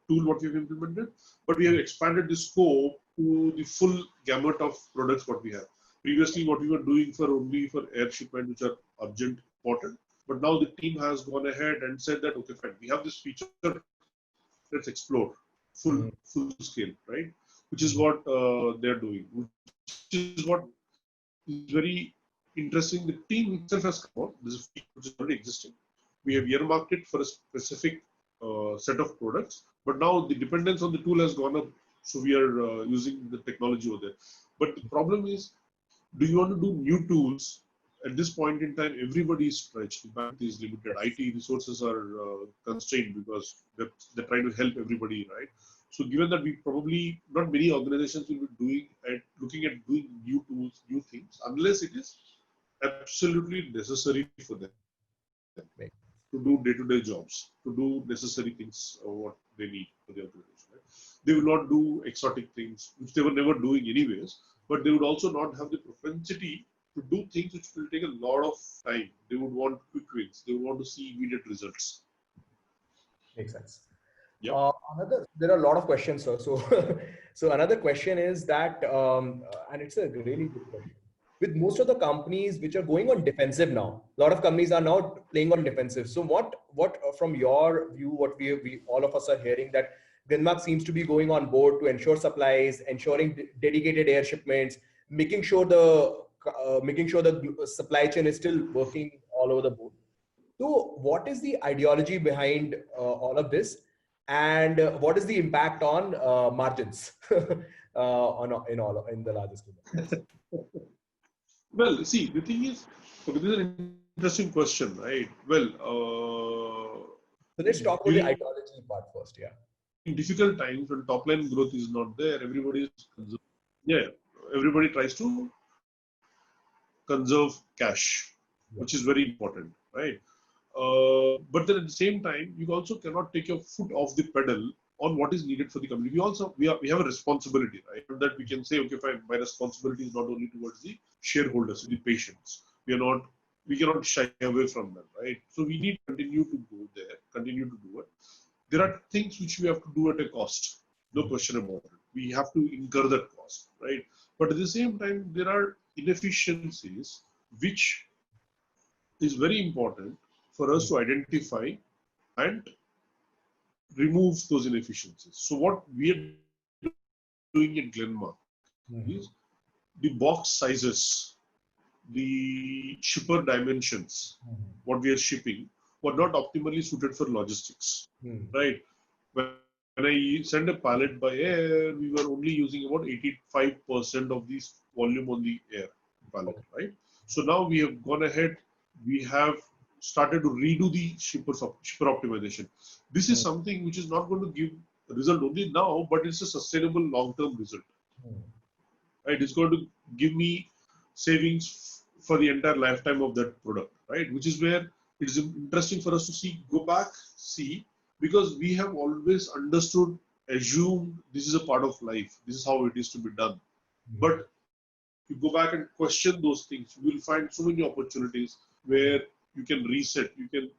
Speaker 1: tool what we've implemented, but we have expanded the scope to the full gamut of products what we have. Previously, what we were doing for only for air shipment, which are urgent, important, but now the team has gone ahead and said that okay, fine, we have this feature, let's explore full scale, right? Which is what they're doing, which is what is very interesting. The team itself has come out. This is a feature which is already existing. We have earmarked it for a specific set of products, but now the dependence on the tool has gone up, so we are using the technology over there. But the problem is, do you want to do new tools? At this point in time, everybody is stretched. The bandwidth is limited. IT resources are constrained because they're trying to help everybody, right? So, given that we probably not many organizations will be doing and looking at doing new tools, new things, unless it is absolutely necessary for them
Speaker 2: Right.
Speaker 1: to do day-to-day jobs, to do necessary things what they need for the organization. Right? They will not do exotic things, which they were never doing anyways, but they would also not have the propensity to do things which will take a lot of time. They would want quick wins. They would want to see immediate results.
Speaker 2: Makes sense.
Speaker 1: Yep.
Speaker 2: There are a lot of questions, sir. So, so another question is that, and it's a really good question. With most of the companies which are going on defensive now, a lot of companies are now playing on defensive. So, what from your view, what we all of us are hearing that Glenmark seems to be going on board to ensure supplies, ensuring dedicated air shipments, making sure the supply chain is still working all over the board. So, what is the ideology behind all of this, and what is the impact on margins in the larger scheme of things?
Speaker 1: Well, see, the thing is, okay, this is an interesting question, right? Well,
Speaker 2: So let's talk about the
Speaker 1: during
Speaker 2: ideology part first. Yeah.
Speaker 1: difficult times when top line growth is not there, everybody is yeah, everybody tries to conserve cash,
Speaker 2: Yeah.
Speaker 1: which is very important, right? But then at the same time, you also cannot take your foot off the pedal on what is needed for the company. We have a responsibility, right? That we can say, okay, fine, my responsibility is not only towards the shareholders, the patients. We cannot shy away from them, right? So we need to continue to go there, continue to do it. There are things which we have to do at a cost, no question about it. We have to incur that cost, right? But at the same time, there are inefficiencies which is very important for us to identify and remove those inefficiencies. So what we are doing at Glenmark is the box sizes, the shipper dimensions, what we are shipping, were not optimally suited for logistics, right? When I send a pallet by air, we were only using about 85% of this volume on the air pallet, right? So now we have gone ahead, we have started to redo the shipper optimization. This is something which is not going to give a result only now, but it's a sustainable long-term result, right? It's going to give me savings for the entire lifetime of that product, right? Which is where it is interesting for us to go back, see, because we have always understood, assumed this is a part of life. This is how it is to be done. But you go back and question those things, you will find so many opportunities where you can reset, you can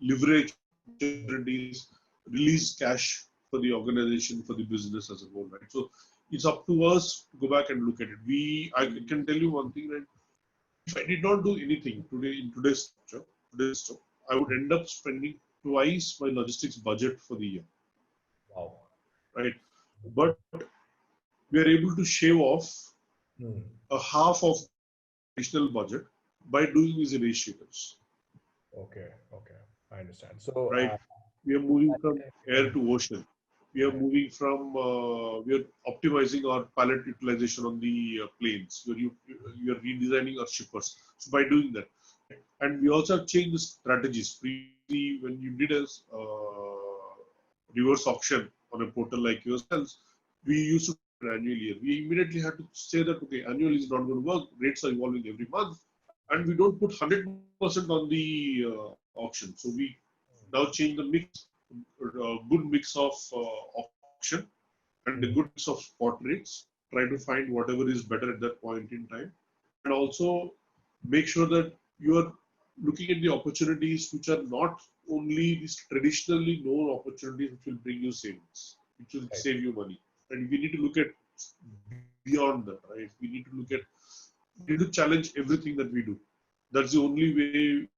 Speaker 1: leverage opportunities, release cash for the organization, for the business as a whole, right? So it's up to us to go back and look at it. I can tell you one thing, right? If I did not do anything today in today's structure, I would end up spending twice my logistics budget for the year.
Speaker 2: Wow.
Speaker 1: Right? But we are able to shave off a half of additional budget by doing these initiatives.
Speaker 2: Okay. I understand. So,
Speaker 1: Right? We are moving from air to ocean. We are moving from, we are optimizing our pallet utilization on the planes. You are redesigning our shippers. So by doing that, and we also have changed the strategies. Previously, when you did a reverse auction on a portal like yourselves, we used to do it annually. We immediately had to say that okay, annual is not going to work. Rates are evolving every month, and we don't put 100% on the auction. So we now change the mix, good mix of auction and a good mix of spot rates. Try to find whatever is better at that point in time, and also make sure that you are looking at the opportunities which are not only these traditionally known opportunities which will bring you savings, which will save you money. And we need to look at beyond that, right? We need to challenge everything that we do. That's the only way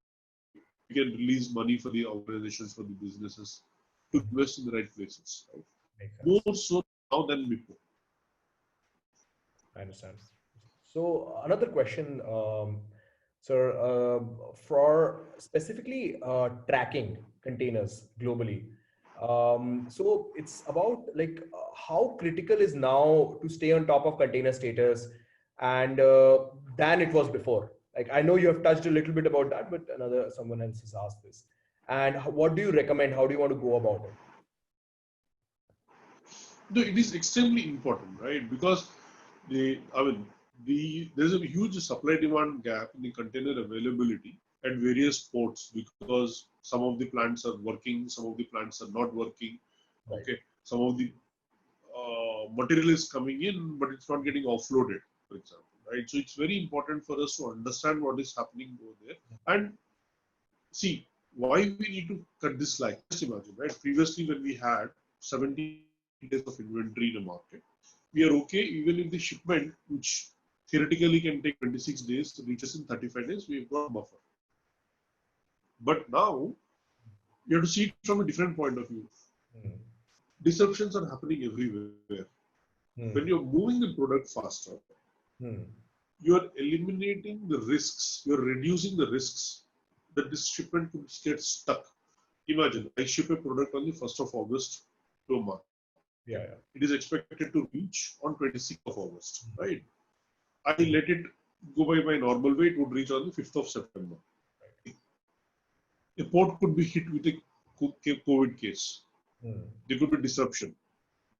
Speaker 1: we can release money for the organizations, for the businesses to invest in the right places, right? More so now than before.
Speaker 2: I understand. So another question, sir, for specifically tracking containers globally. So it's about like how critical is now to stay on top of container status and than it was before. Like I know you have touched a little bit about that, but someone else has asked this. And what do you recommend? How do you want to go about it?
Speaker 1: No, it is extremely important, right? Because there's a huge supply demand gap in the container availability at various ports because some of the plants are working, some of the plants are not working.
Speaker 2: Right.
Speaker 1: Okay, some of the material is coming in, but it's not getting offloaded, for example, right? So it's very important for us to understand what is happening over there and see why we need to cut this slack. Just imagine, right? Previously, when we had 70 days of inventory in the market, we are okay even if the shipment, which theoretically can take 26 days, reaches in 35 days, we've got a buffer. But now, you have to see it from a different point of view. Disruptions are happening everywhere. When you're moving the product faster, you're eliminating the risks, you're reducing the risks that this shipment could get stuck. Imagine, I ship a product on the 1st of August to a market.
Speaker 2: Yeah.
Speaker 1: It is expected to reach on 26th of August, right? I let it go by my normal way, it would reach on the 5th of September. A port could be hit with a COVID case. There could be disruption.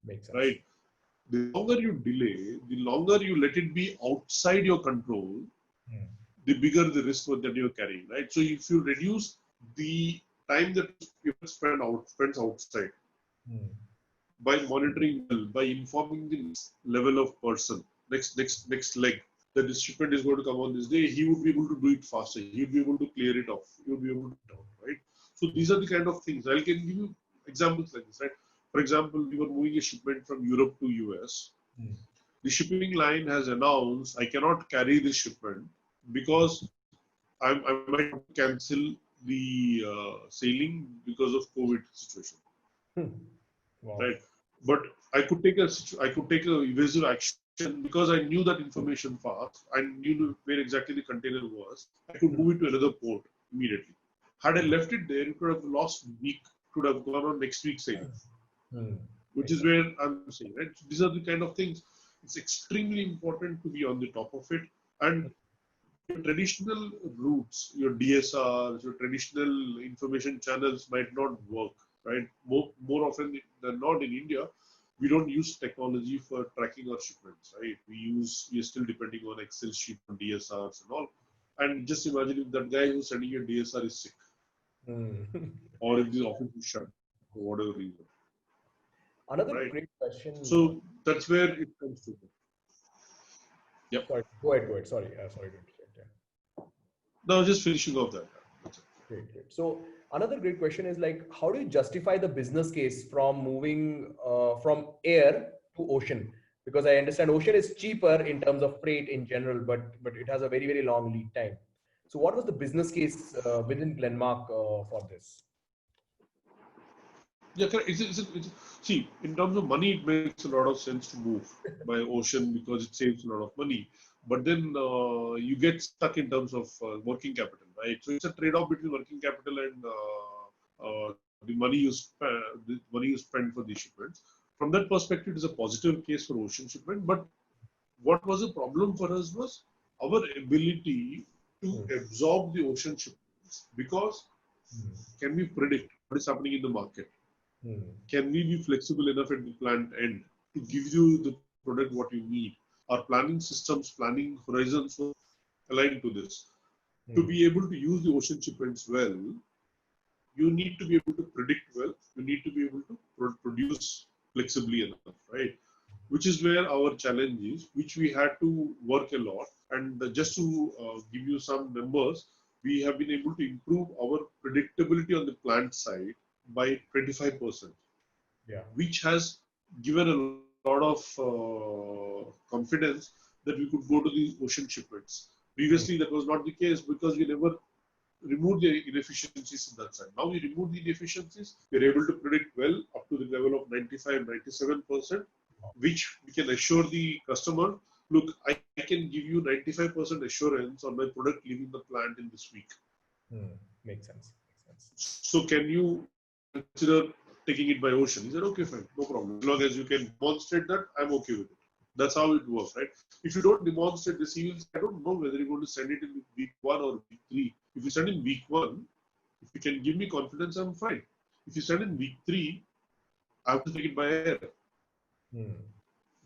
Speaker 2: Makes sense.
Speaker 1: Right? The longer you delay, the longer you let it be outside your control, the bigger the risk that you're carrying, right? So if you reduce the time that people spends outside by monitoring well, by informing the next level of person, next leg, that this shipment is going to come on this day, he would be able to do it faster. He would be able to clear it off. He would be able to do it, right? So these are the kind of things. I can give you examples like this, right? For example, we were moving a shipment from Europe to US. The shipping line has announced, I cannot carry this shipment because I might cancel the sailing because of COVID situation.
Speaker 2: Wow.
Speaker 1: Right? But I could take a evasive action because I knew that information fast. I knew where exactly the container was. I could move it to another port immediately. Had I left it there, it could have lost week. Could have gone on next week's sailing. Which is where I'm saying, right? These are the kind of things. It's extremely important to be on the top of it. And your traditional routes, your DSRs, your traditional information channels might not work, right? More often than not in India, we don't use technology for tracking our shipments, right? We are still depending on Excel sheet on DSRs and all. And just imagine if that guy who's sending a DSR is sick, or if the office is shut for whatever reason.
Speaker 2: Another great question.
Speaker 1: So that's where it comes to.
Speaker 2: Yep. Sorry, go ahead. Sorry to interrupt.
Speaker 1: No, just finishing off that.
Speaker 2: Great. So another great question is like, how do you justify the business case from moving from air to ocean? Because I understand ocean is cheaper in terms of freight in general, but it has a very, very long lead time. So what was the business case within Glenmark for this?
Speaker 1: Yeah, correct. See, in terms of money, it makes a lot of sense to move by ocean because it saves a lot of money. But then you get stuck in terms of working capital, right? So it's a trade-off between working capital and the money you spend for the shipments. From that perspective, it is a positive case for ocean shipment. But what was a problem for us was our ability to absorb the ocean shipments, because can we predict what is happening in the market? Can we be flexible enough at the plant end to give you the product what you need? Our planning systems, planning horizons were aligned to this. To be able to use the ocean shipments well, you need to be able to predict well. You need to be able to produce flexibly enough, right? Which is where our challenge is, which we had to work a lot. And just to give you some numbers, we have been able to improve our predictability on the plant side by 25%, which has given a lot of confidence that we could go to the ocean shipments. Previously, that was not the case because we never removed the inefficiencies in that side. Now we remove the inefficiencies. We are able to predict well up to the level of 95, 97%, which we can assure the customer, look, I can give you 95% assurance on my product leaving the plant in this week.
Speaker 2: Makes sense.
Speaker 1: So can you consider taking it by ocean? He said, okay, fine, no problem. As long as you can demonstrate that, I'm okay with it. That's how it works, right? If you don't demonstrate this, I don't know whether you're going to send it in week 1 or week 3. If you send in week 1, if you can give me confidence, I'm fine. If you send in week 3, I have to take it by air.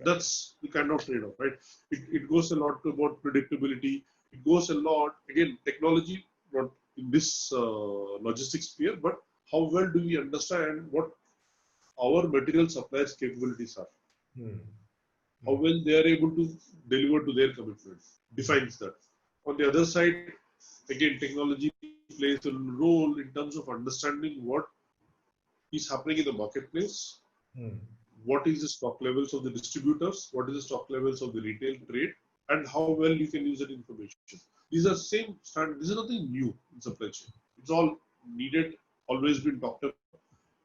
Speaker 1: That's the kind of trade-off, right? It goes a lot about predictability. It goes a lot, again, technology, not in this logistics sphere, but how well do we understand what our material suppliers' capabilities are? How well they are able to deliver to their commitments defines that. On the other side, again, technology plays a role in terms of understanding what is happening in the marketplace, what is the stock levels of the distributors, what is the stock levels of the retail trade, and how well you can use that information. These are same standard. This is nothing new in supply chain. It's all needed, always been talked about.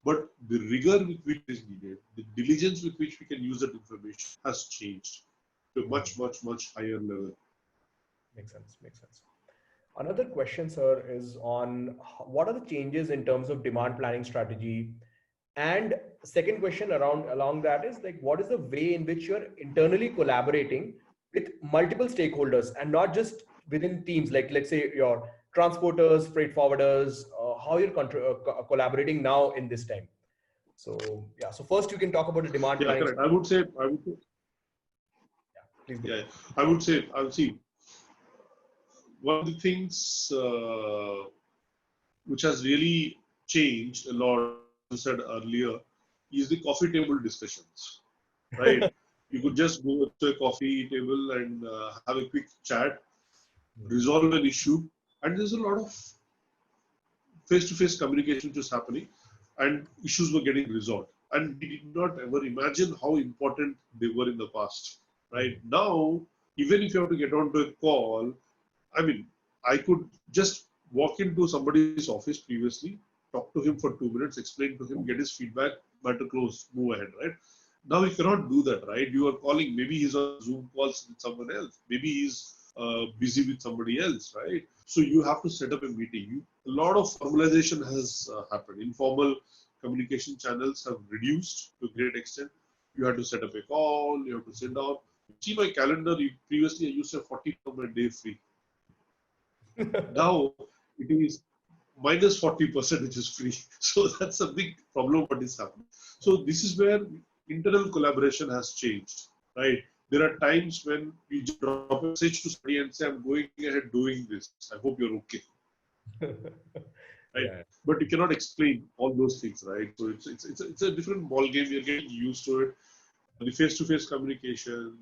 Speaker 1: But the rigor with which it is needed, the diligence with which we can use that information has changed to a much, much, much higher level.
Speaker 2: Makes sense. Another question, sir, is on what are the changes in terms of demand planning strategy? And second question along that is like, what is the way in which you're internally collaborating with multiple stakeholders and not just within teams, like let's say your transporters, freight forwarders, how you're collaborating now in this time. So yeah, so first you can talk about the demand planning.
Speaker 1: Correct. I would say,
Speaker 2: please go.
Speaker 1: I'll see. One of the things which has really changed a lot, as I said earlier, is the coffee table discussions, right? You could just go to a coffee table and have a quick chat, resolve an issue, and there's a lot of face-to-face communication which was happening, and issues were getting resolved. And we did not ever imagine how important they were in the past, right? Now, even if you have to get onto a call, I mean, I could just walk into somebody's office previously, talk to him for 2 minutes, explain to him, get his feedback, matter close, move ahead, right? Now you cannot do that, right? You are calling, maybe he's on Zoom calls with someone else, maybe he's busy with somebody else, right? So you have to set up a meeting. A lot of formalization has happened. Informal communication channels have reduced to a great extent. You have to set up a call, you have to sit down. See my calendar, previously I used to have 40 of my day free. Now it is minus 40%, which is free. So that's a big problem what is happening. So this is where internal collaboration has changed, right? There are times when you just drop a message to somebody and say, I'm going ahead doing this. I hope you're okay. Right? Yeah. But you cannot explain all those things, right? So it's a different ball game. You're getting used to it. The face-to-face communication,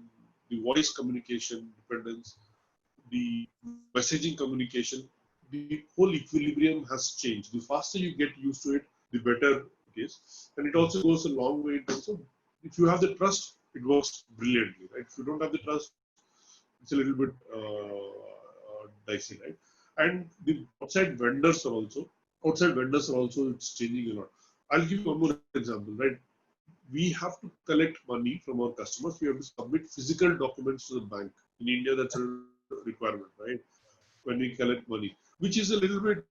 Speaker 1: the voice communication dependence, the messaging communication, the whole equilibrium has changed. The faster you get used to it, the better it is. And it also goes a long way in terms of, if you have the trust, it works brilliantly, right? If you don't have the trust, it's a little bit dicey, right? And the outside vendors are also, it's changing a lot. I'll give you one more example, right? We have to collect money from our customers. We have to submit physical documents to the bank. In India, that's a requirement, right? When we collect money, which is a little bit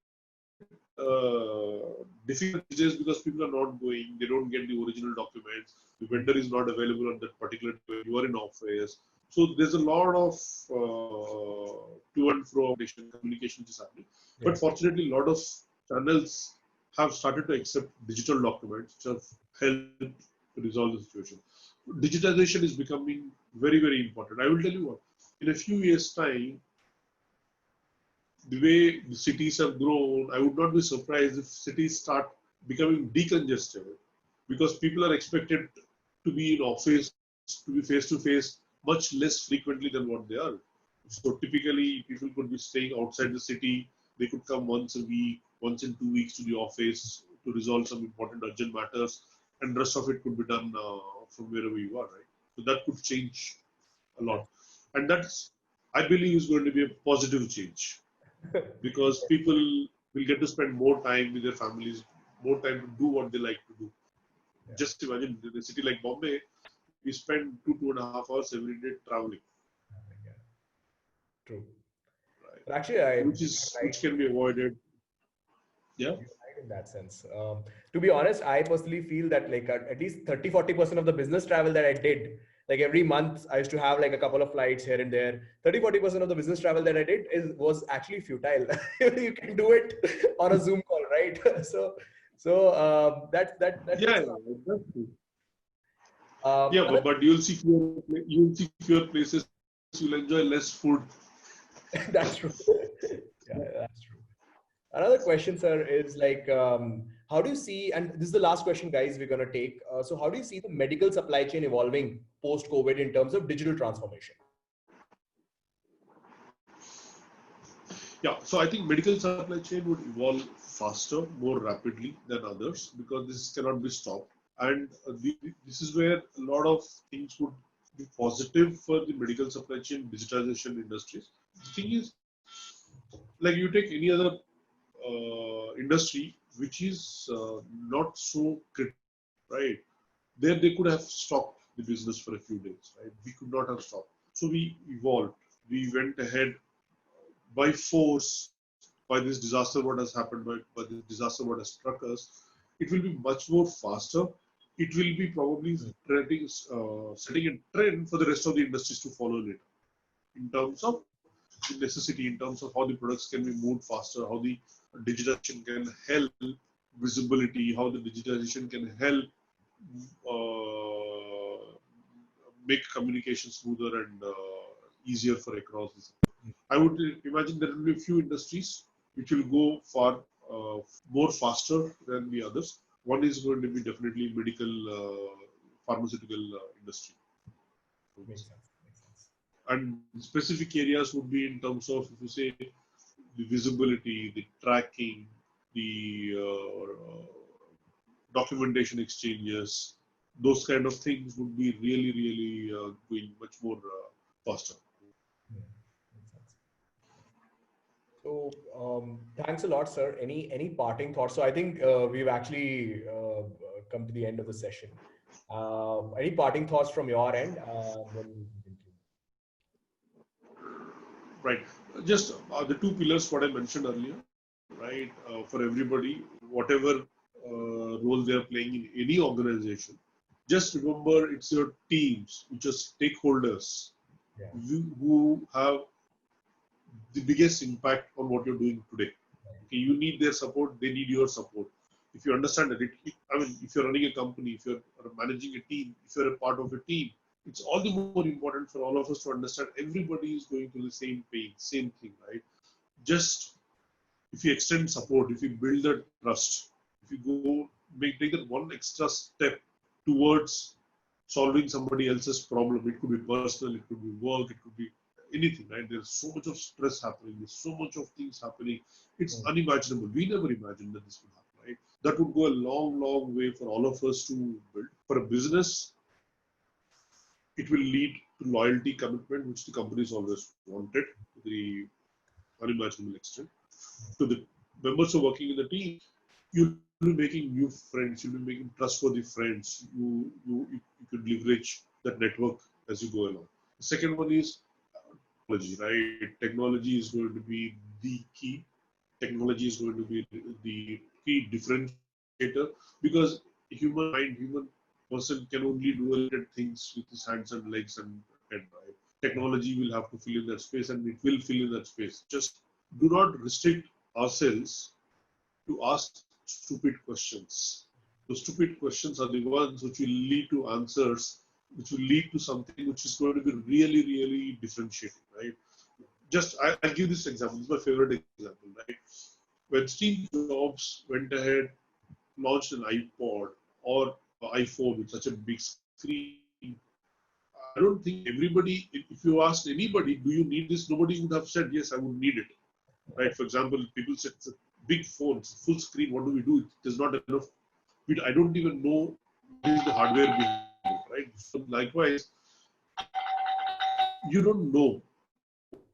Speaker 1: difficult these days because people are not going, they don't get the original documents, the vendor is not available on that particular day when you are in office. So there's a lot of to and fro communication is happening.
Speaker 2: Yeah.
Speaker 1: But fortunately, a lot of channels have started to accept digital documents, which have helped to resolve the situation. Digitization is becoming very, very important. I will tell you what, in a few years' time, the way the cities have grown, I would not be surprised if cities start becoming decongested because people are expected to be in office, to be face to face much less frequently than what they are. So typically, people could be staying outside the city. They could come once a week, once in 2 weeks to the office to resolve some important urgent matters, and the rest of it could be done from wherever you are, right? So that could change a lot, and that's, I believe, is going to be a positive change because people will get to spend more time with their families, more time to do what they like to do.
Speaker 2: Yeah.
Speaker 1: Just imagine in a city like Bombay, we spend 2.5 hours every day traveling,
Speaker 2: Yeah. True.
Speaker 1: right?
Speaker 2: But actually,
Speaker 1: Which can be avoided. Yeah.
Speaker 2: you're right in that sense. To be honest, I personally feel that like at least 30-40% of the business travel that I did, like every month I used to have like a couple of flights here and there. 30-40% of the business travel that I did was actually futile. You can do it on a Zoom call, right? That
Speaker 1: Yeah,
Speaker 2: makes
Speaker 1: yeah, that's true. Yeah,
Speaker 2: another
Speaker 1: but you'll see fewer places. You'll enjoy less food.
Speaker 2: that's true. Yeah, that's true. Another question, sir, is like, how do you see, and this is the last question, guys, we're going to take. So how do you see the medical supply chain evolving post-COVID in terms of digital transformation?
Speaker 1: Yeah, so I think medical supply chain would evolve faster, more rapidly than others because this cannot be stopped. And this is where a lot of things would be positive for the medical supply chain digitization industries. The thing is, like you take any other industry which is not so critical, right? There they could have stopped the business for a few days, right? We could not have stopped. So we evolved. We went ahead by force by this disaster what has happened, by this disaster what has struck us. It will be much more faster. It will be probably setting a trend for the rest of the industries to follow later in terms of the necessity, in terms of how the products can be moved faster, how the digitization can help visibility, how the digitization can help make communication smoother and easier for across this. I would imagine there will be a few industries which will go far more faster than the others. One is going to be definitely medical, pharmaceutical industry.
Speaker 2: Makes sense. Makes sense.
Speaker 1: And specific areas would be in terms of, if you say, the visibility, the tracking, the documentation exchanges, those kind of things would be really, really going much more faster.
Speaker 2: Yeah, makes sense. So thanks a lot, sir. Any parting thoughts? So I think we've actually come to the end of the session. Any parting thoughts from your end? Then we can conclude.
Speaker 1: Right. Just the two pillars what I mentioned earlier, right? For everybody, whatever role they are playing in any organization, just remember it's your teams, which are stakeholders,
Speaker 2: Yeah.
Speaker 1: who have the biggest impact on what you're doing today. Okay, you need their support, they need your support. If you understand that, I mean, if you're running a company, if you're managing a team, if you're a part of a team, it's all the more important for all of us to understand everybody is going through the same pain, same thing, right? Just if you extend support, if you build that trust, if you go take that one extra step towards solving somebody else's problem, it could be personal, it could be work, it could be anything, right? There's so much of stress happening, there's so much of things happening. It's unimaginable. We never imagined that this would happen, right? That would go a long, long way for all of us to build. For a business, it will lead to loyalty, commitment, which the companies always wanted to the unimaginable extent. To the members who are working in the team, you'll be making new friends, you'll be making trustworthy friends. You could leverage that network as you go along. The second one is technology, right? Technology is going to be the key. technology is going to be the key differentiator, because human mind, human person can only do limited things with his hands and legs and head, right? Technology will have to fill in that space, and it will fill in that space. Just do not restrict ourselves to ask stupid questions. The stupid questions are the ones which will lead to answers, which will lead to something which is going to be really, really differentiating, right? Just I'll give this example. This is my favorite example, right? When Steve Jobs went ahead, launched an iPod or iPhone with such a big screen, I don't think everybody, if you asked anybody, do you need this? Nobody would have said, yes, I would need it. Right? For example, people said it's a big phone, it's a full screen, what do we do? It is not enough. I don't even know what is the hardware behind it, right? So likewise, you don't know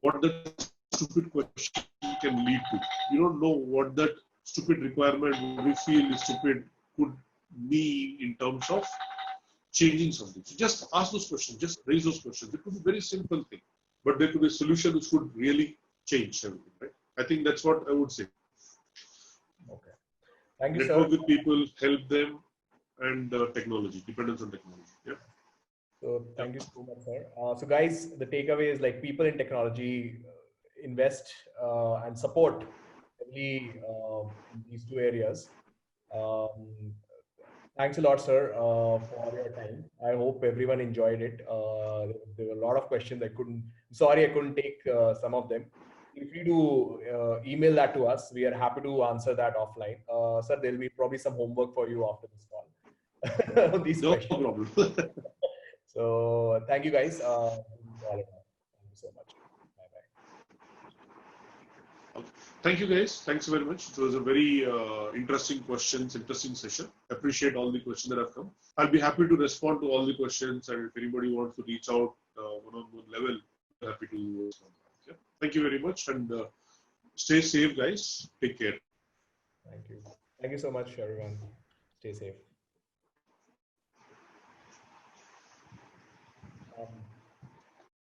Speaker 1: what that stupid question can lead to. You don't know what that stupid requirement we feel is stupid could mean in terms of changing something. So just ask those questions, just raise those questions. It could be a very simple thing, but there could be a solution which could really change everything, right? I think that's what I would say.
Speaker 2: Okay. Thank you,
Speaker 1: Network
Speaker 2: sir.
Speaker 1: with people, help them, and technology, dependence on technology. Yeah.
Speaker 2: So thank you so much, sir. So guys, the takeaway is like people in technology invest and support heavily in these two areas. Um, Thanks a lot, sir, for your time. I hope everyone enjoyed it. There were a lot of questions I couldn't. Sorry, I couldn't take some of them. Feel free to email that to us. We are happy to answer that offline. Sir, there will be probably some homework for you after this call on these
Speaker 1: No
Speaker 2: questions.
Speaker 1: problem.
Speaker 2: So thank you, guys. Thank you so much. Bye bye.
Speaker 1: Okay. Thank you, guys. Thanks very much. It was a very interesting questions, interesting session. Appreciate all the questions that have come. I'll be happy to respond to all the questions, and if anybody wants to reach out one-on-one level, I'm happy to respond. Yeah. Thank you very much, and stay safe, guys. Take care.
Speaker 2: Thank you. Thank you so much, everyone. Stay safe.